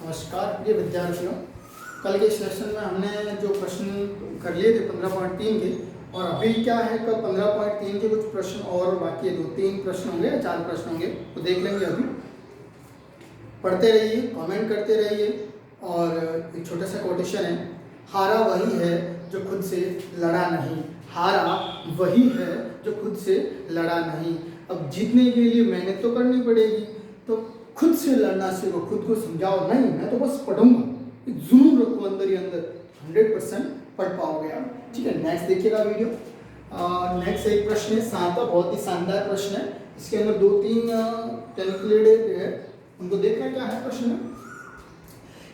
नमस्कार प्रिय विद्यार्थियों। कल के सेशन में हमने जो प्रश्न कर लिए थे 15.3 के, और अभी क्या है, कल 15.3 के कुछ प्रश्न और बाकी है। 2-3 प्रश्न होंगे या 4 प्रश्न होंगे, तो देख लेंगे। अभी पढ़ते रहिए, कमेंट करते रहिए। और एक छोटा सा कोटेशन है, हारा वही है जो खुद से लड़ा नहीं। हारा वही है जो खुद से लड़ा नहीं। अब जीतने के लिए मेहनत तो करनी पड़ेगी, तो खुद से लड़ना सीखो। खुद को समझाओ, नहीं मैं तो बस पढ़ूंगा, एक जुनून रखो अंदर ही अंदर, 100% पढ़ पाओगे आप। ठीक है, नेक्स्ट देखिएगा वीडियो। नेक्स्ट एक प्रश्न है 7, बहुत ही शानदार प्रश्न है। इसके अंदर 2-3 कैलकुलेटेड है, उनको देखना क्या है प्रश्न में।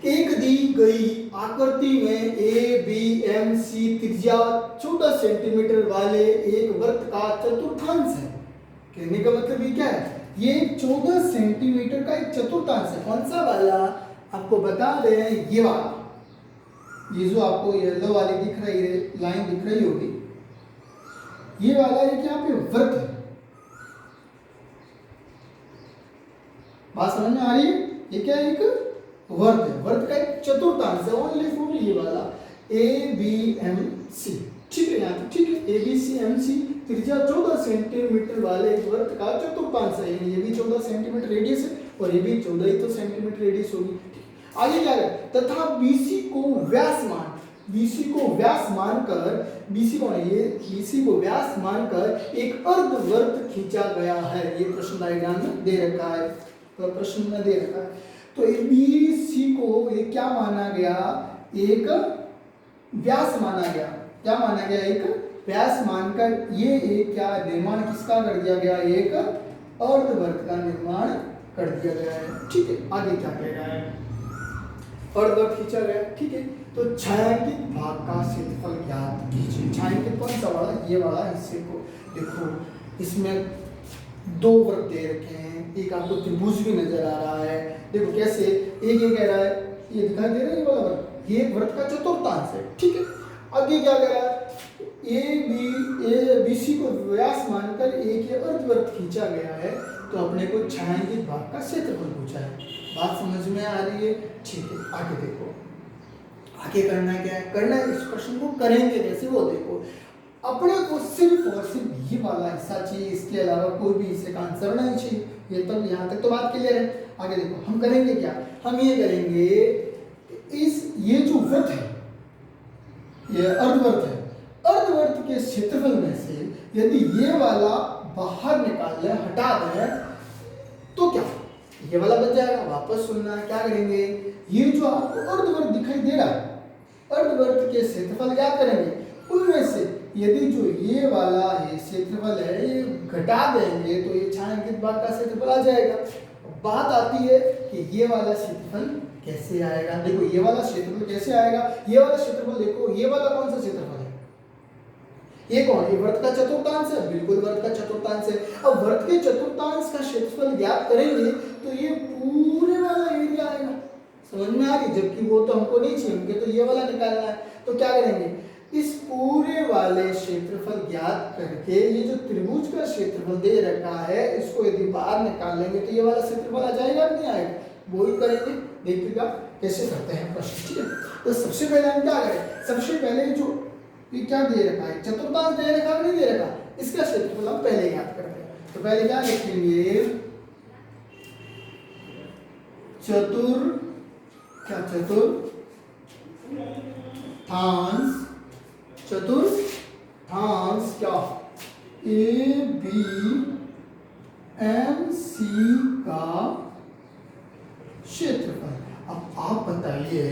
एक दी गई आकृति में ए बी एम सी त्रिज्या 14 सेंटीमीटर वाले एक वृत्त का चतुर्थांश है। कहने का मतलब ये क्या है, ये 14 सेंटीमीटर का एक चतुर्थांश है। कौन सा वाला आपको बता दें, ये वाला, ये जो आपको येलो वाली दिख रही है, लाइन दिख रही होगी, ये वाला एक यहाँ पे वृत्त है। बात समझ में आ रही है? ये क्या है, एक वर्ग है, वर्ग का एक चतुर्थांश है। ओनली फॉर ये वाला ए बी एम सी। ठीक है, यहाँ पे ठीक है, A B C M C त्रिज्या 14 सेंटीमीटर वाले एक वर्ग का चतुर्थांश है। ये भी 14 सेंटीमीटर रेडियस है और ये भी 14 ही तो सेंटीमीटर रेडियस होगी। आगे क्या है, तथा बीसी को व्यास मान, बीसी को व्यास मानकर, बीसी कौन है, ये बीसी को व्यास मानकर एक अर्धवृत्त खींचा गया है। ये प्रश्न डायग्राम में दे रखा है, तो प्रश्न में दे रखा है। तो बीसी को ये क्या माना गया, एक व्यास माना गया। क्या माना गया, एक व्यास मानकर ये एक क्या निर्माण किसका कर दिया गया, एक अर्धवृत्त का निर्माण कर दिया गया है। ठीक है, आगे क्या कह रहा है, अर्धवृत्त खींचा गया। ठीक है, तो छायांकित भाग का क्षेत्रफल ज्ञात कीजिए। छायांकित कौन सा वाला, ये वाला हिस्से को देखो, इसमें 2 वृत्त दे रखे हैं, एक आपको त्रिभुज भी नजर आ रहा है। देखो कैसे, एक ये कह रहा है, ये दिखाई दे रहा है, ये वाला वृत्त, ये वृत्त का चतुर्थांश है। ठीक है, आगे क्या कह रहा है, ए बी सी को व्यास मानकर एक ये अर्धवृत्त खींचा गया है, तो अपने को छायांकित भाग का क्षेत्रफल पूछा है। बात समझ में आ रही है? ठीक है, आगे देखो, आगे करना क्या है, करना है इस प्रश्न को करेंगे कैसे वो देखो। अपने को सिर्फ और सिर्फ ये वाला हिस्सा चाहिए, इसके अलावा कोई भी हिस्से का आंसर नहीं चाहिए। ये तब यहाँ तक तो बात क्लियर है। आगे देखो, हम करेंगे क्या, हम ये करेंगे, ये जो वृत्त है, ये अर्धवृत्त है, अर्धवृत्त के क्षेत्रफल में से यदि ये वाला बाहर निकाल ले, हटा दें, तो क्या ये वाला बच जाएगा। वापस सुनना, क्या करेंगे, ये जो आपको अर्धवृत्त दिखाई दे रहा है, अर्धवृत्त के क्षेत्रफल क्या करेंगे, उनमें से यदि जो ये वाला है क्षेत्रफल है, ये घटा देंगे तो ये छायांकित भाग का क्षेत्रफल आ जाएगा। बात आती है कि ये वाला क्षेत्रफल कैसे आएगा। देखो ये वाला क्षेत्रफल कैसे आएगा, ये वाला क्षेत्रफल देखो, ये वाला कौन सा क्षेत्रफल है, ये कौन, ये वृत्त का चतुर्थांश है, बिल्कुल वृत्त का चतुर्थांश है। अब वृत्त के चतुर्थांश का क्षेत्रफल ज्ञात करेंगे तो ये पूरे वाला एरिया आएगा। समझ में आ रही, जबकि वो तो हमको नहीं चाहिए, हमको तो ये वाला निकालना है। तो क्या करेंगे, इस पूरे वाले क्षेत्रफल ज्ञात करके, ये जो त्रिभुज का क्षेत्रफल दे रखा है, इसको यदि बाहर निकाल लेंगे तो ये वाला क्षेत्रफल आ जाएगा, नहीं आएगा, वो ही करेंगे। देखिएगा कैसे करते हैं प्रश्न। ठीक है, तो सबसे पहले हम क्या करें, सबसे पहले जो ये क्या दे रखा है, चतुर्थांश दे रखा नहीं दे रखा, इसका क्षेत्रफल हम पहले ज्ञात करते हैं। तो पहले क्या लिखेंगे, चतुर्थांश क्या, ए बी एम सी का क्षेत्रफल। अब आप बताइए,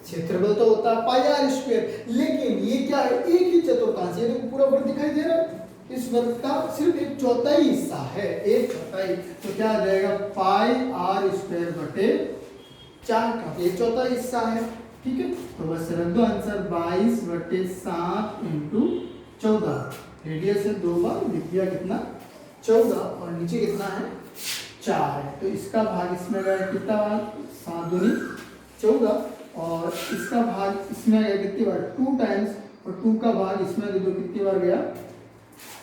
क्षेत्रफल तो होता है पाई आर स्क्वायर, लेकिन ये क्या है, एक ही चतुर्थांश। ये देखो पूरा वृत्त दिखाई दे रहा है, इस वृत्त का सिर्फ 1/4 हिस्सा है, 1/4। तो क्या आ जाएगा, पाई आर स्क्वायर बटे 4 का 1/4 हिस्सा है। ठीक है, तो बस रख दो आंसर, 22/7 × 14। रेडियस है 2 बार, लिख दिया कितना, 14, और नीचे कितना है, 4 है। तो इसका भाग इसमें गया कितना बार, 7 दूनी 14, और इसका भाग इसमें गया कितनी बार, 2 टाइम्स, और 2 का भाग इसमें दे दो, कितनी बार गया,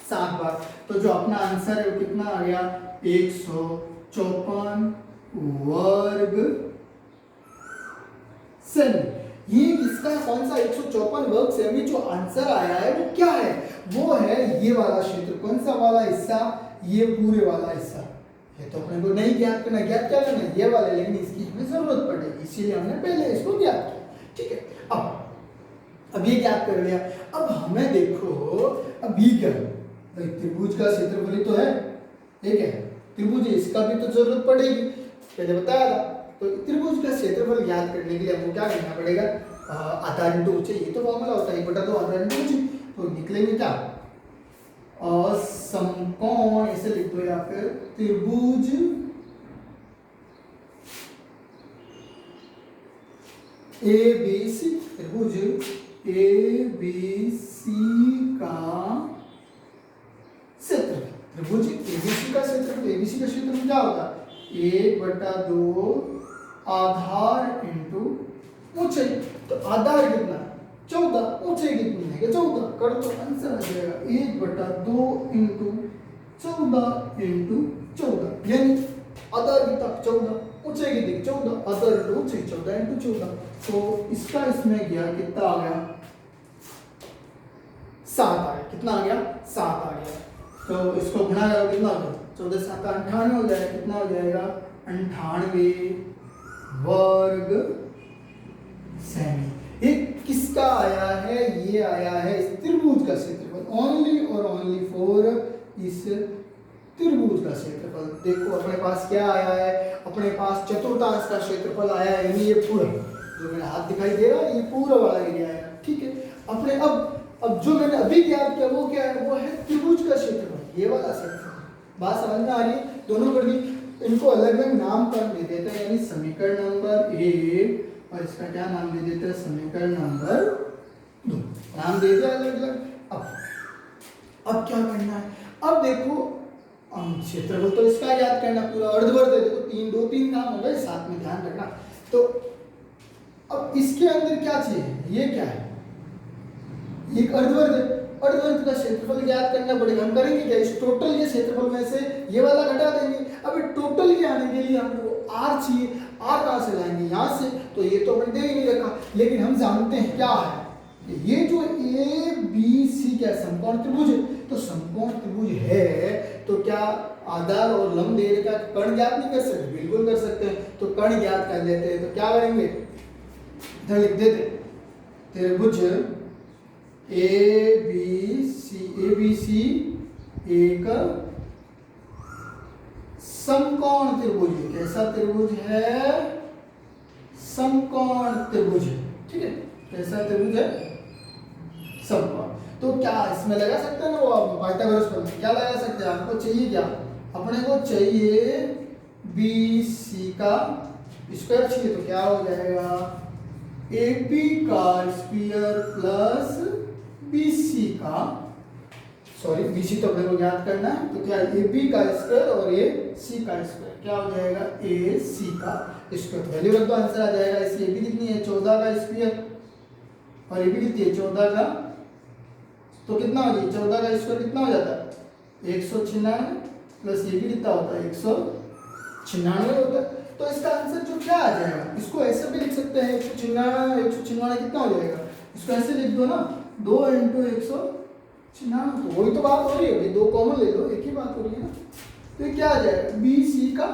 7 बार। तो जो अपना आंसर है वो कितना आ गया, 154 वर्ग सेमी। ये किसका कौन सा 154 वर्ग सेमी जो आंसर आया है वो क्या है? वो है ये वाला क्षेत्र। कौन सा वाला हिस्सा? ये पूरे वाला हिस्सा। ये तो अपने को नहीं ज्ञात करना, ज्ञात क्या करना है? ये वाला, लेकिन इसकी हमें जरूरत पड़ेगी इसीलिए हमने पहले इसको ज्ञात किया। ठीक है, अब ये ज्ञात कर लिया। अब हमें देखो, अब ये क्या है भाई? त्रिभुज का क्षेत्रफल ही तो है, ठीक है, त्रिभुज है, इसका भी तो जरूरत पड़ेगी, पहले बताया था। तो त्रिभुज का क्षेत्रफल ज्ञात करने के लिए हमको क्या करना पड़ेगा? आधार इंटू ऊंचाई, ये तो फॉर्मूला होता है 1/2 आधार इंटू ऊंचाई। तो निकलेंगे क्या? समकोण, ऐसे लिख दो, या फिर त्रिभुज ABC, त्रिभुज ABC का क्षेत्रफल। त्रिभुज ABC का क्षेत्रफल, ABC का क्षेत्रफल क्या होता है? 1/2 आधार इंटू ऊंचाई। तो आधार कितना? 14, ऊंचाई कितनी है? 14। कर तो आंसर आ जाएगा 1/2 इंटू 14 इंटू 14, यानी आधार कितना? 14, ऊंचाई कितनी? 14, आधार इंटू ऊंचाई 14 इंटू 14। तो इसका इसमें गया कितना आ गया? 7 आ गया। कितना आ गया? 7 आ गया। तो इसको गुणा करो, कितना हो गया? 14 7 98 हो जाएगा। कितना हो जाएगा? 98 वर्ग सेमी। ये किसका आया है? ये आया है इस त्रिभुज का क्षेत्रफल, ओनली और ओनली फॉर इस त्रिभुज का क्षेत्रफल। देखो अपने पास क्या आया है? अपने पास चतुर्थांश का क्षेत्रफल आया है, यानी ये पूरा जो मेरा हाथ दिखाई दे रहा है ये पूरा वाला एरिया है। ठीक है, अपने अब जो मैंने अभी ज्ञात किया वो क्या है? वो है त्रिभुज का क्षेत्रफल, ये वाला क्षेत्रफल। बात समझ में आ रही है? दोनों कर दी, इनको अलग अलग नामकरण दे देते हैं, यानी समीकरण नंबर 1 और इसका क्या नाम दे देते हैं? समीकरण नंबर 2। नाम दे दिया अलग अलग। अब क्या करना है? अब देखो क्षेत्रफल तो इसका याद करना, पूरा अर्धवर्ग है, देखो 2 3 काम हो गए, साथ में ध्यान रखना। तो अब इसके अंदर क्या चाहिए? ये क्या है? एक अर्धवर्ग है, अर्धवर्ग का क्षेत्रफल ज्ञात करना पड़ेगा। हम करेंगे क्या? इस टोटल के क्षेत्रफल में से ये वाला घटा देंगे। अब टोटल के आने के लिए हमको r चाहिए, r कहाँ से लाएंगे? यहाँ से। तो ये तो अपन दे ही नहीं रखा, लेकिन हम जानते हैं क्या है, ये जो ABC क्या समकोण त्रिभुज है। तो समकोण त्रिभुज है तो क्या आधार और लंब दे का कर्ण ज्ञात नहीं कर सकते? बिल्कुल कर सकते हैं। तो कर्ण ज्ञात कर लेते हैं। तो क्या करेंगे? इधर लिख देते, त्रिभुज ABC एक समकोण त्रिभुज है। कैसा त्रिभुज है? समकोण त्रिभुज है। ठीक है, कैसा त्रिभुज है? समकोण। तो क्या इसमें लगा सकते हैं ना, वो पाइथागोरस प्रमेय क्या लगा सकते हैं? आपको चाहिए क्या? अपने को चाहिए BC का स्क्वायर चाहिए। तो क्या हो जाएगा? AB का स्क्वायर प्लस BC का, सॉरी BC तो अपने को ज्ञात करना है। तो क्या AB का स्क्वायर और AC का स्क्वायर क्या हो जाएगा? AC का स्क्वायर। वैल्यू रख दो, आंसर आ जाएगा। इसकी AB कितनी है? 14 का स्क्वायर, और AB कितनी है? 14 का। तो कितना हो जाएगा? 14 का स्क्वायर कितना हो जाता है? 196 प्लस AB कितना होता है? 196 होता है। तो इसका आंसर जो क्या आ जाएगा? इसको ऐसे भी लिख सकते हैं, 196 कितना हो जाएगा? इसको ऐसे लिख दो ना, 2 × 196। तो वही तो बात हो रही है, 2 कॉमन ले लो, एक ही बात हो रही है ना। तो ये क्या आ जाएगा? BC का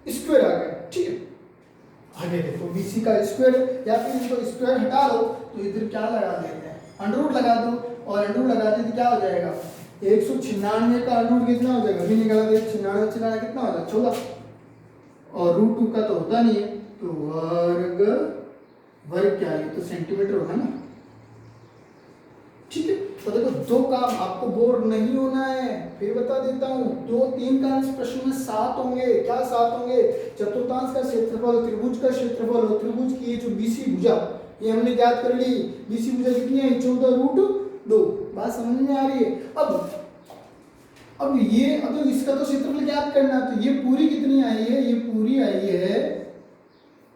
स्क्वायर आ गया। ठीक है, आगे देखो BC का स्क्वायर, या फिर इनको स्क्वायर हटा लो तो इधर क्या लगा देते हैं? अंडर लगा दो, और अंडर लगाते तो क्या हो जाएगा? 196 का अंडर कितना हो जाएगा? अभी निकाला था, 96 कितना हो जाएगा? 14। और √2 का तो होता नहीं है, तो वर्ग क्या है? तो सेंटीमीटर होगा ना। ठीक है, तो देखो 2 काम, आपको बोर नहीं होना है, फिर बता देता हूँ। 2 3 काम इस प्रश्न में 7 होंगे। क्या 7 होंगे? चतुर्थांश का क्षेत्रफल, त्रिभुज का क्षेत्रफल और त्रिभुज की जो BC भुजा, ये हमने ज्ञात कर ली। BC भुजा कितनी है? 14√2। बात समझ में आ रही है? अब इसका तो क्षेत्रफल ज्ञात करना है। तो ये पूरी कितनी आई है? ये पूरी आई है,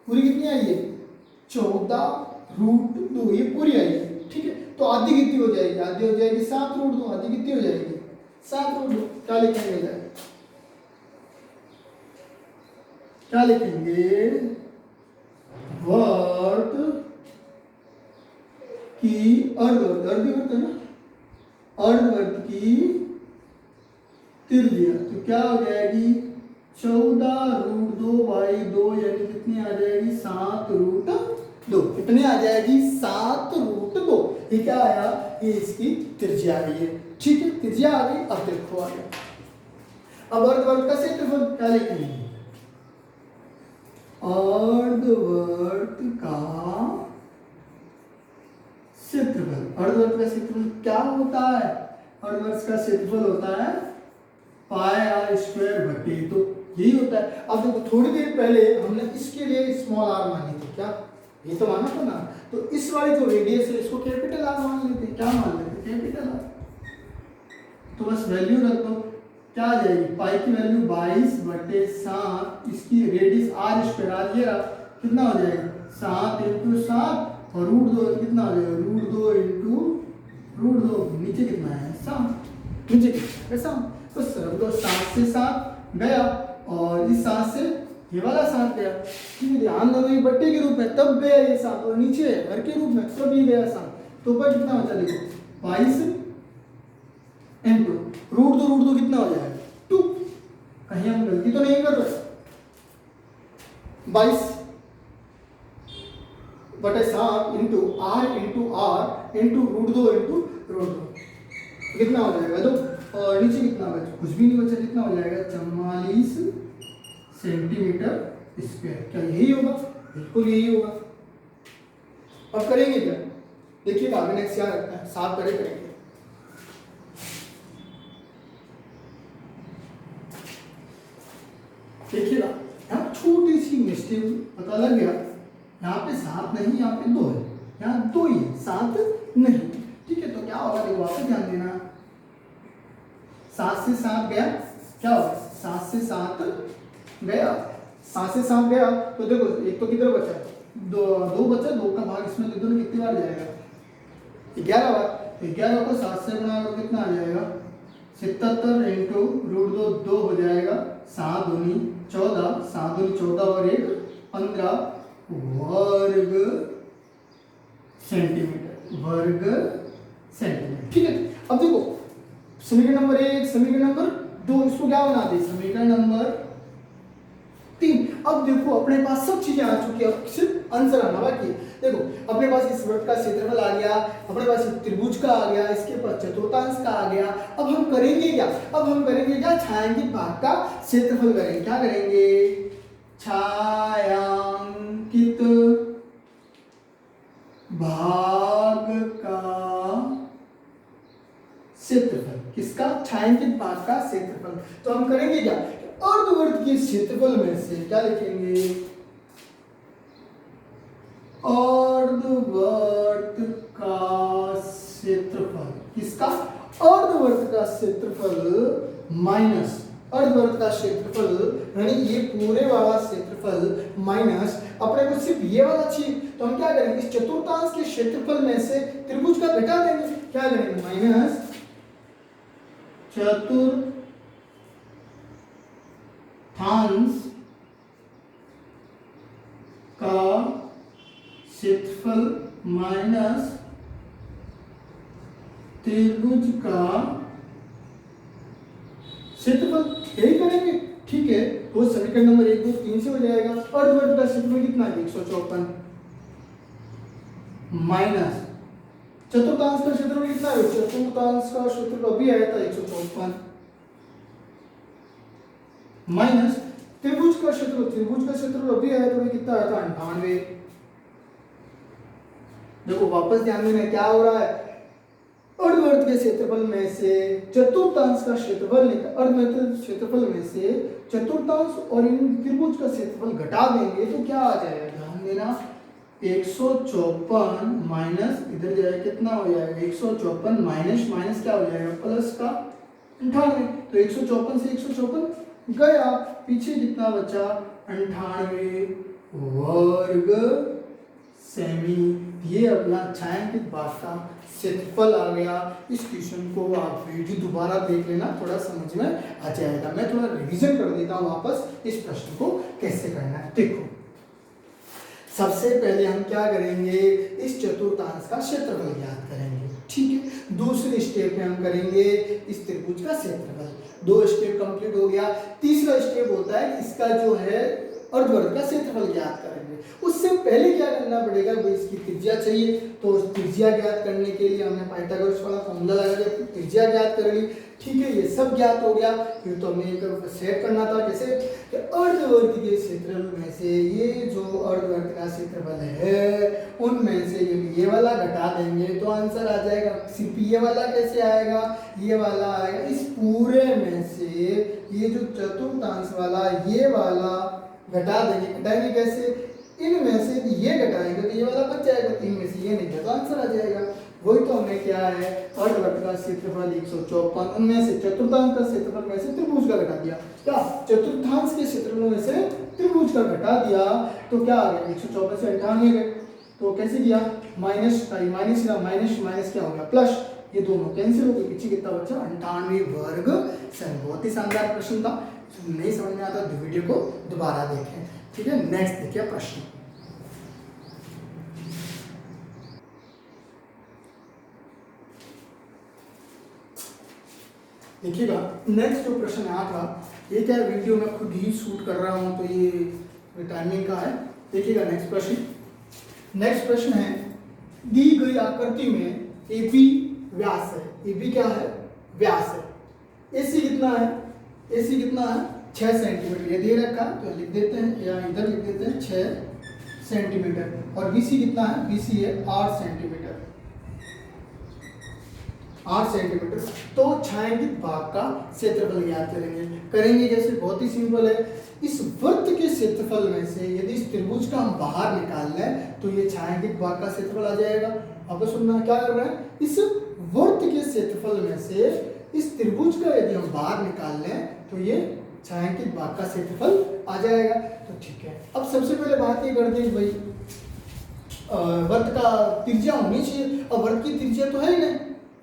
पूरी कितनी आई है? 14√2, ये पूरी आई है। ठीक है, तो आधी कितनी हो जाएगी? आधी हो जाएगी 7√2। आधी कितनी हो जाएगी? 7√2। क्या लिखेंगे इधर? क्या लिखेंगे? वर्ग अर्धवर्त, अर्धवर्त है ना, अर्धवर्त की त्रिज्या तो क्या हो जाएगी 14√2/2 यानी कितनी आ जाएगी 7√2। कितनी आ जाएगी 7√2। ये क्या आया, ये इसकी त्रिज्या आ गई है। ठीक है, त्रिज्या आ गई। अब देखो आ गया, अब अर्धवर्त का क्षेत्रफल क्या लिखेंगे, अर्धवर्त का क्षेत्रफल। अर्धवर्त का क्षेत्रफल क्या होता है, अर्धवर्त का क्षेत्रफल होता है πr²/2, तो यही होता है। अब देखो थोड़ी देर पहले हमने इसके लिए स्मॉल r मानी थी, क्या ये तो माना था ना, तो इस वाली जो रेडियस है इसको कैपिटल R मान लेते, क्या मान लेते, कैपिटल R। तो बस वैल्यू रख दो, क्या आ जाएगी, पाई की वैल्यू 22/7, इसकी रेडियस r², आज ये रहा, कितना हो जाएगा 7 × 7 और √2 कितना हो जाएगा, √2 √2, नीचे कितना है 7, नीचे कितना है 7, तो सर तो 7 से 7 गया और इस 7 से ये वाला 7 गया। ठीक है, ध्यान दो ये बट्टे के रूप में तब गया ये 7 और नीचे हर के रूप में तब ये गया 7, तो ऊपर कितना बचा, देखो 22 × √2 कितना हो जाएगा 2। कहीं हम गलती तो नहीं कर रहे, 22/7 × r √2 कितना हो जाएगा, तो और नीचे कितना बचा, कुछ भी नहीं बचा, कितना हो जाएगा 44 सेंटीमीटर स्क्वायर। क्या यही होगा, बिल्कुल यही होगा। अब करेंगे क्या, देखिएगा आगे नेक्स्ट क्या रखता है, साफ करेंगे। देखिएगा यहाँ छोटी सी मिस्टेक पता लग गया, यहाँ पे 7 नहीं, यहाँ पे 2 है, यहाँ 2 ही है, 7 नहीं। ठीक है, तो क्या होगा, देखो वापस ध्यान देना, 7 से 7 गया, क्या होगा 7 से 7 गया, 7 से 7 गया, तो देखो एक तो किधर बचा, 2 बचा, 2 का भाग इसमें दे दो, कितनी बार जाएगा 11 बार। 11 को 7 से गुणा करो, कितना आ जाएगा 77 × √2 2 हो जाएगा, 7 दूनी 14, 7 दूनी 14 और 1 15 वर्ग सेंटीमीटर। ठीक है, अब देखो समीकरण नंबर 1, समीकरण नंबर 2, इसको क्या बना दे, समीकरण नंबर 3। अब देखो अपने पास सब चीजें आ चुकी है, अब सिर्फ आंसर आना बाकी है। देखो अपने पास इस वृत्त का क्षेत्रफल आ गया, अपने पास त्रिभुज का आ गया, इसके पास चतुर्थांश का आ गया। अब हम करेंगे क्या, छायांकित भाग का क्षेत्रफल करेंगे। क्या करेंगे, छायांकित भाग का क्षेत्रफल। किसका, छायांकित भाग का क्षेत्रफल। तो हम करेंगे क्या, अर्धवर्त के क्षेत्रफल में से क्या लिखेंगे, अर्धवर्त का क्षेत्रफल। किसका, अर्धवर्त का क्षेत्रफल माइनस अर्धवर्त का क्षेत्रफल, यानी ये पूरे वाला क्षेत्रफल माइनस अपने को सिर्फ ये वाला चाहिए, तो हम क्या करेंगे, इस चतुर्थांश के क्षेत्रफल में से त्रिभुज का घटा देंगे। क्या करेंगे, माइनस चतुर्थांश का क्षेत्रफल माइनस त्रिभुज का क्षेत्रफल, यही करेंगे। ठीक है, तो समीकरण नंबर 1, 2, 3 से हो जाएगा। अर्धवर्त का क्षेत्रफल कितना है 154 माइनस चतुर्थांश का क्षेत्रफल कितना है, चतुर्थांश का क्षेत्रफल अभी आया था 154 माइनस त्रिभुज का क्षेत्रफल अभी आया था, कितना आया था 98। देखो वापस ध्यान देना क्या हो रहा है, अर्धवर्त के क्षेत्रफल में से चतुर्थांश का क्षेत्रफल निकाल, अर्धवर्त क्षेत्रफल में से चतुर्थांश और इन त्रिभुज का क्षेत्रफल घटा देंगे तो क्या आ जाएगा, ध्यान देना 154 माइनस इधर जाएगा, कितना हो जाएगा 154 माइनस माइनस क्या हो जाएगा प्लस का 98। तो 154 से 154 गया, पीछे कितना बचा 98 वर्ग सेमी। ये अपना छायांकित भाग का क्षेत्रफल आ गया। इस क्वेश्चन को आप वीडियो दोबारा देख लेना, थोड़ा समझ में आ जाएगा। मैं थोड़ा रिवीजन कर देता हूँ वापस इस प्रश्न को कैसे करना है। देखो सबसे पहले हम क्या करेंगे, इस चतुर्थांश का क्षेत्रफल ज्ञात करेंगे, ठीक है। दूसरे स्टेप में हम करेंगे इस त्रिभुज का क्षेत्रफल। 2 स्टेप कंप्लीट हो गया। तीसरा स्टेप होता है इसका जो है अर्धवर्ग का क्षेत्रफल ज्ञात करेंगे। उससे पहले क्या करना पड़ेगा, भाई इसकी त्रिज्या चाहिए, तो उस त्रिज्या ज्ञात करने के लिए हमने पाइथागोरस वाला फॉर्मूला लगा के त्रिज्या ज्ञात कर ली, ठीक है। ये सब ज्ञात हो गया। फिर तो हमें एक सेट करना था, कैसे कि अर्धवर्ग के क्षेत्रफल में से ये जो अर्धवर्ग का क्षेत्रफल है उनमें से ये वाला घटा देंगे तो आंसर आ जाएगा। सिर्फ ये वाला कैसे आएगा, ये वाला आएगा इस पूरे में से ये जो चतुर्थांश वाला ये वाला घटा देंगे। घटाएंगे कैसे, इनमें से ये घटाएंगे तो ये वाला बच जाएगा, इनमें से ये नहीं तो आंसर आ जाएगा। वही तो हमने क्या है, अर्धवर्ग का क्षेत्रफल 154, उनमें से चतुर्थांश का क्षेत्रफल में से त्रिभुज का घटा दिया। क्या चतुर्थांश के क्षेत्रफल में से त्रिभुज का घटा दिया तो क्या आ गया, 154 से 98 गए। तो कैसे किया, माइनस माइनस क्या हो गया प्लस, ये दोनों कैंसिल हो गए, पीछे कितना बचा 98 वर्ग सेमी। बहुत ही शानदार प्रश्न था। नहीं समझ में आता तो वीडियो को दोबारा देखें, ठीक है। नेक्स्ट देखिए प्रश्न। देखिएगा नेक्स्ट जो प्रश्न आया था, ये क्या वीडियो में खुद ही शूट कर रहा हूं तो ये टाइमिंग का है। देखिएगा नेक्स्ट प्रश्न। नेक्स्ट प्रश्न है, दी गई आकृति में एबी व्यास है। एबी क्या है, व्यास है। एसी कितना है, एसी कितना है 6 सेंटीमीटर। ये दे रखा तो लिख देते हैं या इधर लिख देते हैं 6 सेंटीमीटर। और बीसी कितना है, बीसी है 8 सेंटीमीटर, 8 सेंटीमीटर। तो छायांकित भाग का क्षेत्रफल ज्ञात करेंगे जैसे बहुत ही सिंपल है। इस वृत्त के क्षेत्रफल में से यदि इस त्रिभुज का हम बाहर निकाल लें तो ये छायांकित भाग का क्षेत्रफल आ जाएगा। आपको सुनना क्या कर रहे हैं, इस वृत्त के क्षेत्रफल में से इस त्रिभुज का यदि हम बाहर निकाल लें तो ये छायांकित भाग का क्षेत्रफल आ जाएगा। तो ठीक है, अब सबसे पहले बात ये करते हैं भाई वृत्त का त्रिज्या होनी चाहिए। अब वृत्त की त्रिज्या तो है ही नहीं,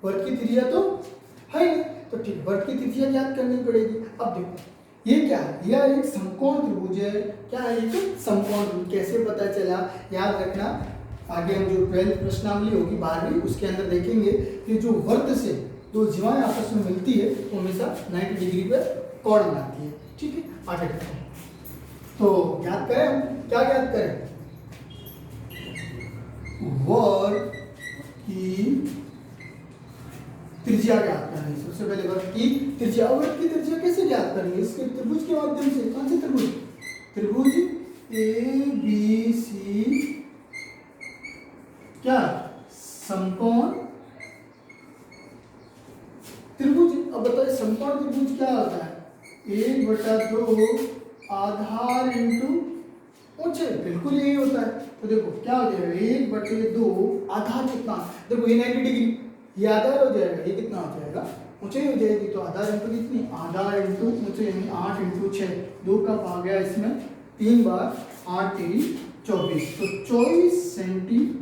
वर्ग की त्रिज्या तो है नहीं, तो ठीक वर्ग की त्रिज्या ज्ञात करनी पड़ेगी। अब देखो ये क्या है, यह एक समकोण त्रिभुज है। क्या है, एक समकोण त्रिभुज। कैसे पता चला, याद रखना आगे हम जो 12th प्रश्नावली होगी 12वीं उसके अंदर देखेंगे कि जो वृत्त से दो जीवाएं आपस में मिलती है तो हमेशा 90 डिग्री पे कोण बनाती है, ठीक है। आगे देखते हैं तो ज्ञात करें, क्या ज्ञात करें, वर्ग की त्रिज्या ज्ञात करेंगे। सबसे पहले वर्ग की त्रिज्या। वर्ग की त्रिज्या कैसे ज्ञात करेंगे, इसके त्रिभुज के माध्यम से। कौन से त्रिभुज, त्रिभुज ए बी सी क्या समकोण त्रिभुज। अब बताइए समकोण त्रिभुज क्या होता है, 1/2 आधार इंटू ऊंचाई, बिल्कुल यही होता है। तो देखो क्या हो जाएगा, 1/2 आधार कितना, देखो ये 90 डिग्री, ये आधार हो जाएगा, ये कितना हो जाएगा ऊंचाई हो जाएगी। तो आधार इंटू कितनी, आधार इंटू ऊंचाई यानी 8 इंटू 6, 2 कप आ गया इसमें 3 बार 8 3 24, तो 24 सेंटीमीटर।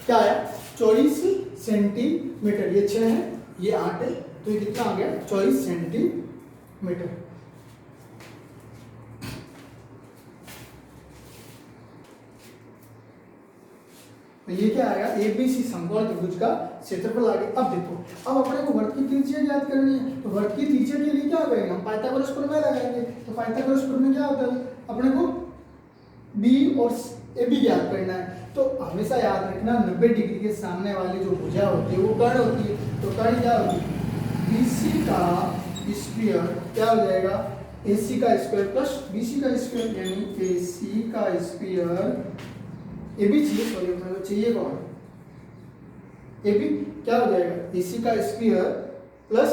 क्या है 24 सेंटीमीटर। ये 6 है, ये 8 है, तो ये कितना आ गया 24 सेंटीमीटर। तो ये क्या आएगा, एबीसी समकोण त्रिभुज का क्षेत्रफल आ गया। अब देखो, अब अपने को वर्ग की त्रिज्या ज्ञात करनी है। तो वर्ग की त्रिज्या के लिए क्या करेंगे, हम पाइथागोरस प्रमेय लगाएंगे। तो पाइथागोरस प्रमेय क्या होता है, अपने को बी और ए बी ज्ञात करना है। तो हमेशा याद रखना 90 डिग्री के सामने वाली जो भुजा होती है वो कर्ण होती है। तो कर्ण क्या होती है, बीसी का स्क्वायर क्या हो जाएगा, एसी का स्क्वायर प्लस बीसी का स्क्वायर, यानी एसी का स्क्वायर ए बी चाहिए, सॉरी मतलब चाहिए कौन, ए बी क्या हो जाएगा, एसी का स्क्वायर प्लस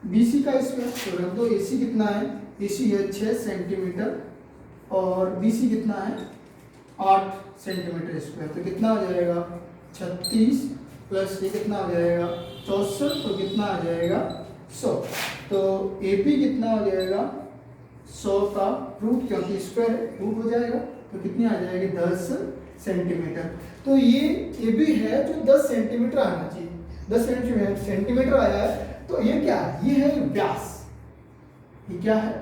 बीसी का स्क्वायर। तो रख दो, एसी कितना है, एसी है 6 सेंटीमीटर और बीसी कितना है 8 सेंटीमीटर स्क्वायर। तो कितना हो जाएगा 36 प्लस ये कितना हो जाएगा 64, तो कितना आ जाएगा 100। तो एपी कितना हो जाएगा 100 का रूट, क्योंकि स्क्वायर रूट हो जाएगा, तो कितनी आ जाएगी 10 सेंटीमीटर। तो ये भी है जो 10 सेंटीमीटर आना चाहिए, 10 सेंटीमीटर आया है। तो ये क्या है, ये है व्यास, ये क्या है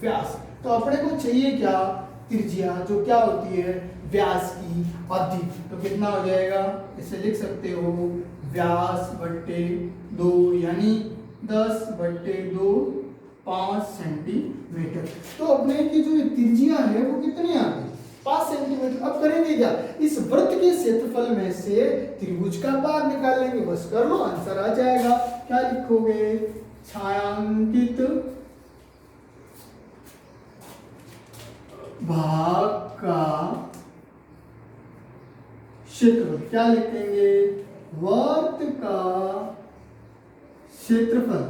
व्यास। तो अपने को चाहिए क्या, त्रिज्या, जो क्या होती है व्यास की आधी। तो कितना हो जाएगा, इसे लिख सकते हो व्यास बट्टे 2 यानी 10/2 5 सेंटीमीटर। तो अपने की जो त्रिज्या है वो कितनी आ गई, 5 सेंटीमीटर। अब करेंगे क्या, इस वृत्त के क्षेत्रफल में से त्रिभुज का भाग निकालेंगे, बस कर लो आंसर आ जाएगा। क्या लिखोगे, छायांकित भाग का क्षेत्रफल, क्या लिखेंगे, वर्त का क्षेत्रफल।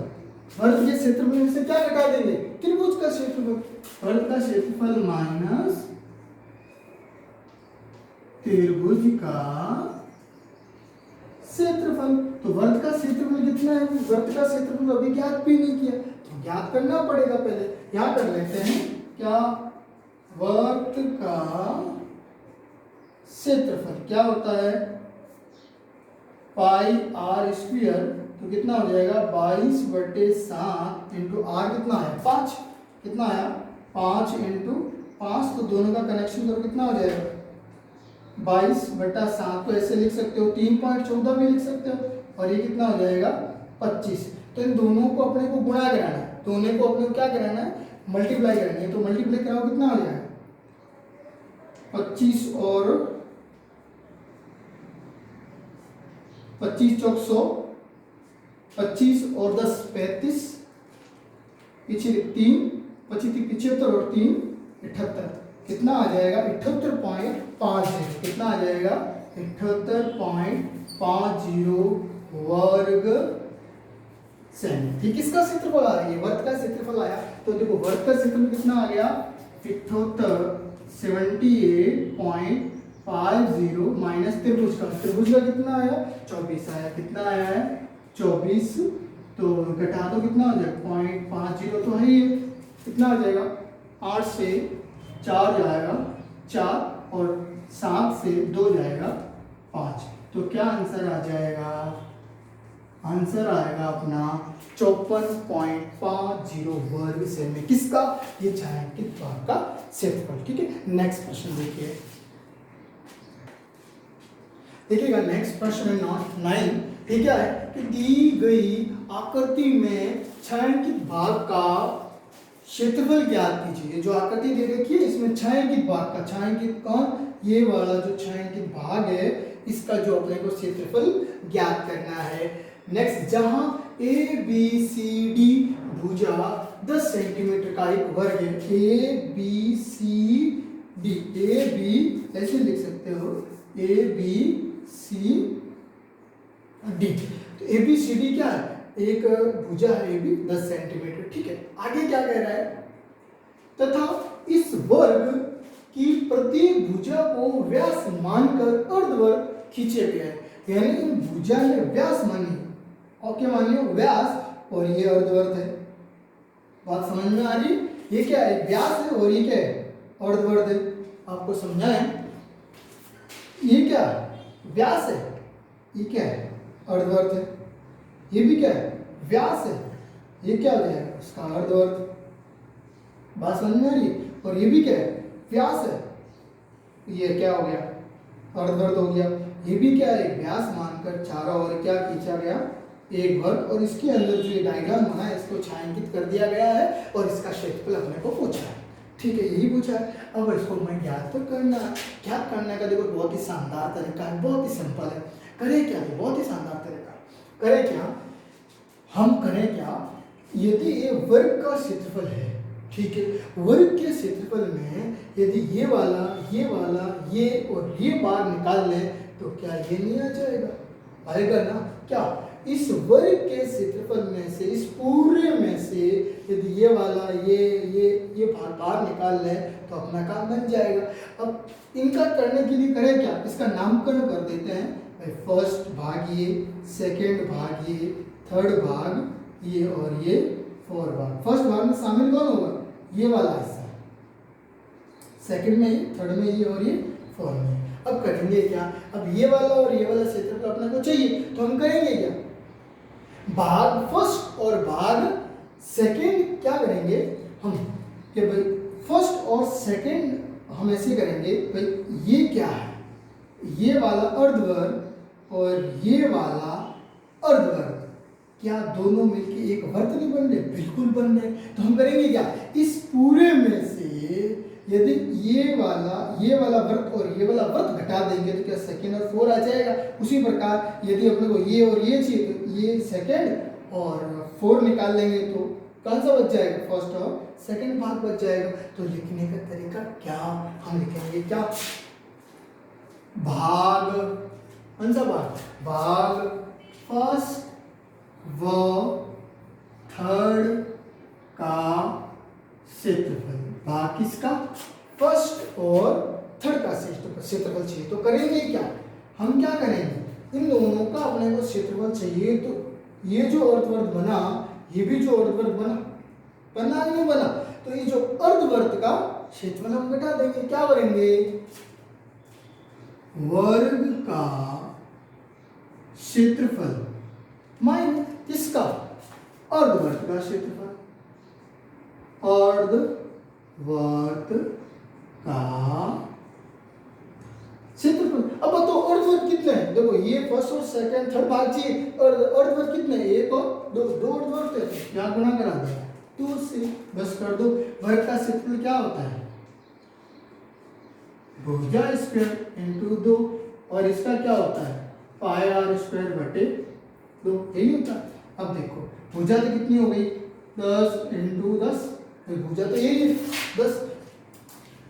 वर्त के क्षेत्रफल में से क्या घटा देंगे, त्रिभुज का क्षेत्रफल। वर्त का क्षेत्रफल माइनस त्रिभुज का क्षेत्रफल। तो वर्त का क्षेत्रफल कितना है, वर्त का क्षेत्रफल अभी ज्ञात भी नहीं किया, तो ज्ञात करना पड़ेगा पहले। यहां कर लेते हैं क्या, वर्त का क्षेत्रफल क्या होता है, पाई आर स्क्वायर। तो कितना हो जाएगा 22/7 इंटू आर कितना है 5, कितना आया 5 इंटू 5। तो दोनों का कनेक्शन करो, कितना हो जाएगा 22/7। तो ऐसे लिख सकते हो, 3.14 भी लिख सकते हो, और ये कितना हो जाएगा 25। तो इन दोनों को अपने को गुणा कराना है, दोनों को अपने को क्या कराना है, मल्टीप्लाई करनी है। तो मल्टीप्लाई कराओ, कितना हो जाएगा 25 और 25 चौक 100, 25 और 10 35, पीछे 3 25 75 और 3 78। कितना आ जाएगा 78.50। कितना आ जाएगा 78.50 वर्ग सेमी। ठीक, किसका क्षेत्रफल आ रहा है, वर्ग का क्षेत्रफल आया। तो देखो वर्ग का क्षेत्रफल कितना आ गया 78.50 माइनस त्रिभुज का, त्रिभुज का कितना आया 24 आया। कितना आया है 24। तो घटा दो, कितना हो जाएगा 0.50 तो है ही है। कितना आ जाएगा 8 से 4 जाएगा 4, और 7 से 2 जाएगा 5। तो क्या आंसर आ जाएगा, आंसर आएगा अपना 54.50 वर्ग सेमी। किसका, ये छायांकित भाग का क्षेत्रफल। ठीक है, नेक्स्ट प्रश्न देखिए, देखिएगा नेक्स्ट प्रश्न नंबर 9। ये क्या है कि दी गई आकृति में छायांकित भाग का क्षेत्रफल ज्ञात कीजिए। जो आकृति दे रखी है इसमें छायांकित भाग का, छायांकित कौन, ये वाला जो छायांकित भाग है इसका जो अपने को क्षेत्रफल ज्ञात करना है। नेक्स्ट, जहां ए बी सी डी भुजा 10 सेंटीमीटर का एक वर्ग है, A B C D, A B ऐसे लिख सकते हो, ए बी सी डी। तो ए बी सी डी क्या है, एक भुजा है ए बी 10 सेंटीमीटर। ठीक है, आगे क्या कह रहा है, तथा इस वर्ग की प्रत्येक भुजा को व्यास मानकर अर्धवर्ग खींचे गए हैं। यानी इन भुजा ने व्यास मानी, और क्या मानी व्यास, और ये अर्धवर्ग है। बात समझ में आ रही, ये क्या है व्यास है और ये क्या है अर्धवर्ग है। आपको समझा है, ये क्या है व्यास है, ये क्या है अर्धवर्ग है, ये भी क्या है व्यास है, ये क्या हो जाएगा उसका अर्धवर्ग। बात समझ में आ रही, और ये भी क्या है व्यास है, ये क्या हो गया अर्धवर्ग हो गया। ये भी क्या है व्यास मानकर चारों ओर क्या खींचा गया एक वर्ग, और इसके अंदर जो ये डायग्राम बना है इसको छायांकित कर दिया गया है, और इसका क्षेत्रफल अपने को पूछा है। ठीक है, यही पूछा है। अब इसको मैं ज्ञात तो करना, ज्ञात करने का देखो बहुत ही शानदार तरीका है, बहुत ही सिंपल है। करें क्या, बहुत ही शानदार तरीका, करें क्या, हम करें क्या, यदि ये वर्ग का क्षेत्रफल है, ठीक है, वर्ग के क्षेत्रफल में यदि ये वाला ये और ये बार निकाल लें तो क्या ये नहीं आ जाएगा, आएगा ना। क्या, इस वर्ग के क्षेत्रफल में से, इस पूरे में से यदि ये वाला ये बार निकाल लें तो अपना काम बन जाएगा। अब इनका करने के लिए करें क्या, इसका नामकरण कर देते हैं भाई, फर्स्ट भाग ये, सेकेंड भाग ये, थर्ड भाग ये, और ये फोर्थ भाग। फर्स्ट भाग में शामिल कौन होगा, ये वाला हिस्सा, सेकेंड में ये, थर्ड में ये, और ये फोर्थ में। अब करेंगे क्या, अब ये वाला और ये वाला क्षेत्रफल अपने को चाहिए, तो हम करेंगे क्या, भाग फर्स्ट और भाग सेकेंड क्या करेंगे हम, कि भाई फर्स्ट और सेकंड हम ऐसे करेंगे भाई, ये क्या है, ये वाला अर्धवर्ग और ये वाला अर्धवर्ग, क्या दोनों मिलके एक वर्त नहीं बन रहे? बिल्कुल बन रहे। तो हम करेंगे क्या, इस पूरे में से यदि ये वाला वर्त और ये वाला वर्त घटा देंगे तो क्या सेकेंड और 4 आ जाएगा। उसी प्रकार यदि अपने को ये और ये चाहिए तो ये सेकेंड और 4 निकाल लेंगे तो कौन सा बच जाएगा, फर्स्ट और सेकेंड भाग बच जाएगा। तो लिखने का तरीका क्या, हम लिखेंगे क्या, भाग, कौन सा भाग, भाग फर्स्ट व थर्ड का क्षेत्रफल, भाग किसका, फर्स्ट और थर्ड का क्षेत्रफल चाहिए। तो करेंगे क्या, हम क्या करेंगे, इन दोनों का अपने को क्षेत्रफल चाहिए। तो ये जो अर्धवर्ग बना, ये भी जो अर्धवर्ग बना नहीं बना, तो ये जो अर्धवर्ग का क्षेत्रफल हम घटा देंगे, क्या करेंगे, वर्ग का क्षेत्रफल माइनस किसका, अर्धवर्ग का क्षेत्रफल, अर्धवर्ग का क्षेत्रफल। अब बताओ अर्धवर्ग कितने हैं, देखो ये फर्स्ट और सेकंड थर्ड भाग चाहिए और अर्धवर्ग कितने हैं, एक और दो अर्धवर्ग थे, क्या गुणा करा दिया 2 से, बस कर दो। वर्ग का क्षेत्रफल क्या होता है, भुजा स्क्वायर इंटू 2, और इसका क्या होता है पाई आर स्क्वायर बटे 2, यही होता है। अब देखो भुजा तो कितनी हो गई 10 इंटू 10, भुजा तो यही है 10,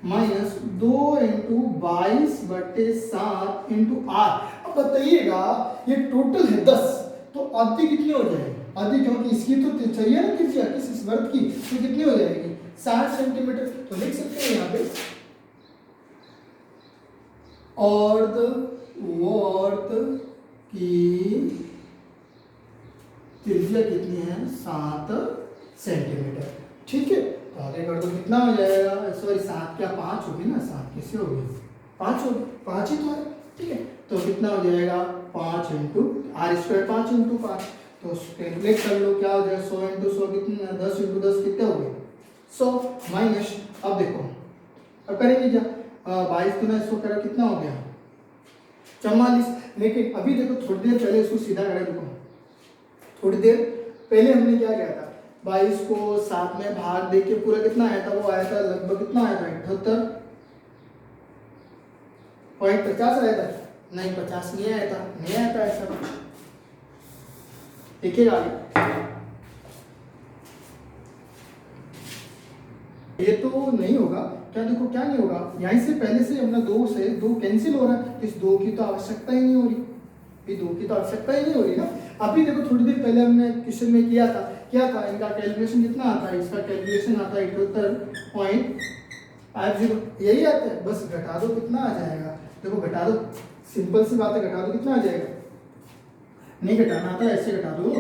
माइनस 2 इंटू 22 बटे 7 इंटू आर। अब बताइएगा ये टोटल है 10, तो आधी कितनी हो जाएगी, आधी, क्योंकि इसकी तो चाहिए ना त्रिज्या किस वर्ग की, तो कितनी हो जाएगी 60 सेंटीमीटर। तो लिख सकते हैं यहाँ पे अर्धवर्ग की त्रिज्या कितनी है 7 सेंटीमीटर, ठीक है। तो आगे कर दो, कितना हो जाएगा, सॉरी 7 क्या 5 होगी ना, 7 कैसे होगी 5 होगी, 5 ही तो है, ठीक है। तो कितना हो जाएगा 5 इंटू आर स्क्वायर, 5 इंटू 5, तो कैलकुलेट कर लो क्या हो जाएगा 100 इंटू 100 कितना, 10 इंटू 10 कितने हो गए 100, माइनस, अब देखो अब करेंगे क्या, 22 गुना 100 करा कितना हो गया 44। लेकिन अभी देखो थोड़ी देर पहले इसको सीधा करें, देखो थोड़ी देर पहले हमने क्या किया था, 22 को 7 में भाग देके पूरा कितना आया था, वो आया था लगभग कितना आया था 78.50 आया था, नहीं 50 नहीं आया था, नहीं आया था ऐसा कुछ, देखिएगा आगे ये तो नहीं होगा क्या, देखो क्या नहीं होगा, यहीं से पहले से हमने 2 से 2 कैंसिल हो रहा है, इस 2 की तो आवश्यकता ही नहीं हो रही, ये 2 की तो आवश्यकता ही नहीं हो रही ना। अभी देखो थोड़ी देर पहले हमने क्वेश्चन में किया था, क्या था इनका कैलकुलेशन कितना आता है, इसका कैलकुलेशन आता है 78.50, यही आता है, बस घटा दो कितना आ जाएगा, देखो घटा दो, सिंपल सी बात है, घटा दो कितना आ जाएगा, नहीं घटाना आता ऐसे घटा दो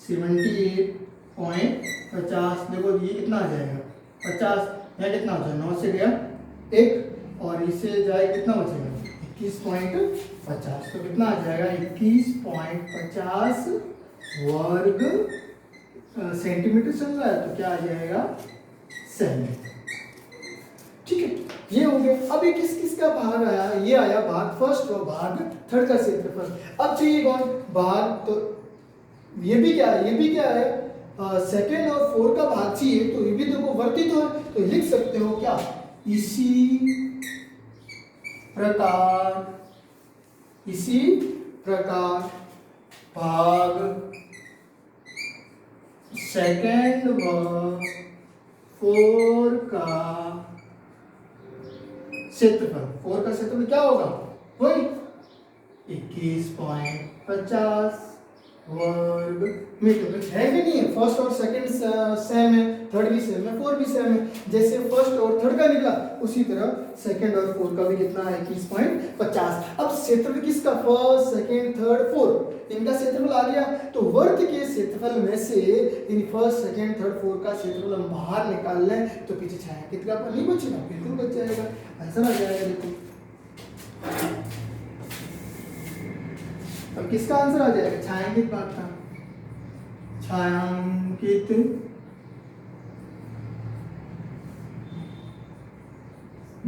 78.50, देखो ये कितना आ जाएगा 50, यहाँ कितना हो जाएगा 9 से गया 1 और इससे जाए कितना बचेगा 21.50, तो कितना आ जाएगा 21.50 वर्ग सेंटीमीटर चल रहा है, तो क्या आ जाएगा सेमी, ठीक है। ये हो गया। अब ये किस किस का भाग आया, ये आया भाग फर्स्ट और भाग थर्ड का क्षेत्रफल। अब चाहिए कौन भाग, तो ये भी क्या है, ये भी क्या है सेकेंड और 4 का भाग चाहिए, तो ये भी देखो वर्तित हो, तो लिख सकते हो क्या, इसी प्रकार भाग सेकेंड व 4 का क्षेत्रफल, 4 का क्षेत्रफल क्या होगा वही 21.50 वर्ग मीटर। है कि नहीं है, फर्स्ट और सेकंड सेम है, थर्ड भी सेम है, 4 भी सेम है, जैसे फर्स्ट और थर्ड का निकला उसी तरह सेकंड और 4 का भी कितना है 21.50। अब क्षेत्रफल किसका, फर्स्ट सेकंड थर्ड 4, इनका क्षेत्रफल आ गया, तो वर्ग के क्षेत्रफल में से इन फर्स्ट सेकंड थर्ड 4 का क्षेत्रफल हम बाहर निकाल लें तो पीछे छायांकित का नहीं बचेगा, बिल्कुल बच जाएगा, आंसर आ जाएगा। देखो अब किसका आंसर आ जाएगा, छायांकित भाग का, छायांकित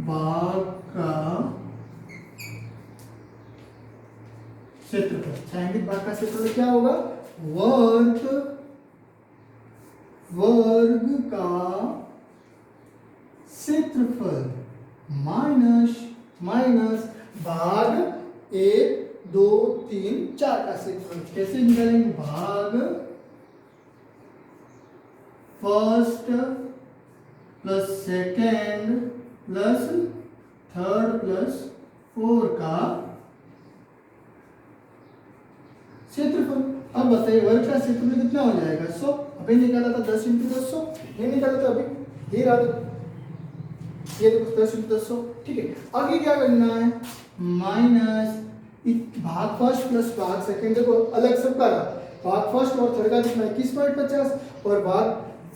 भाग का क्षेत्रफल, छायांकित भाग का क्षेत्रफल क्या होगा, वर्ग का क्षेत्रफल माइनस भाग 1 2 3 4 का क्षेत्रफल। कैसे निकालेंगे, भाग first plus second plus third plus 4 का क्षेत्रफल। अब बताइए वर्ग का क्षेत्रफल कितना हो जाएगा, 100। अभी निकाला था 10 × 100, ये निकाला था अभी, ये रहा, ये देखो 10 × 100, ठीक है। आगे क्या करना है, माइनस भाग फर्स्ट प्लस भाग सेकंड, देखो अलग सबका रहा, भाग फर्स्ट और थर्ड का कितना 21.50 और भाग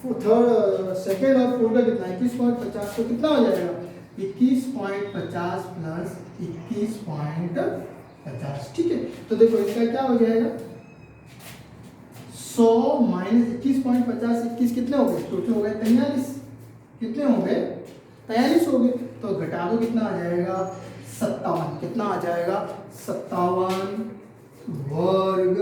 थर्ड सेकंड और फोर्थ का कितना 21.50, तो कितना हो जाएगा 21.50 प्लस 21.50, ठीक है। तो देखो इसका क्या हो जाएगा, 100 माइनस 21.50, 21 कितने हो गए, टोटल हो गए 43, कितने हो गए 43 हो गए, तो घटा दो कितना आ जाएगा 57, कितना आ जाएगा 57 वर्ग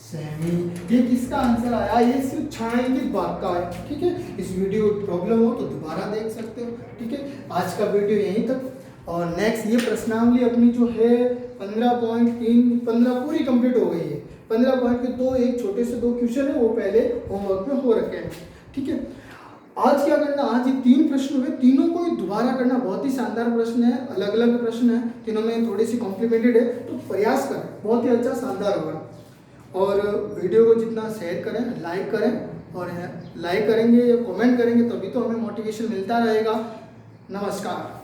सेमी। ये किसका आंसर आया, ये सिर्फ छायांकित भाग का है, ठीक है। इस वीडियो प्रॉब्लम हो तो दोबारा देख सकते हो, ठीक है। आज का वीडियो यहीं तक, और नेक्स्ट ये प्रश्नावली अपनी जो है 15 पूरी कंप्लीट हो गई है। 15 पॉइंट के एक छोटे से 2 क्वेश्चन है वो पहले होमवर्क में हो रखे हैं, ठीक है। आज क्या करना, आज ये 3 प्रश्न हुए, तीनों को दोबारा करना, बहुत ही शानदार प्रश्न है, अलग अलग प्रश्न है, तीनों में थोड़ी सी कॉम्प्लिकेटेड है, तो प्रयास करें, बहुत ही अच्छा शानदार होगा। और वीडियो को जितना शेयर करें, लाइक करें, और लाइक करेंगे या कमेंट करेंगे तभी तो हमें मोटिवेशन मिलता रहेगा। नमस्कार।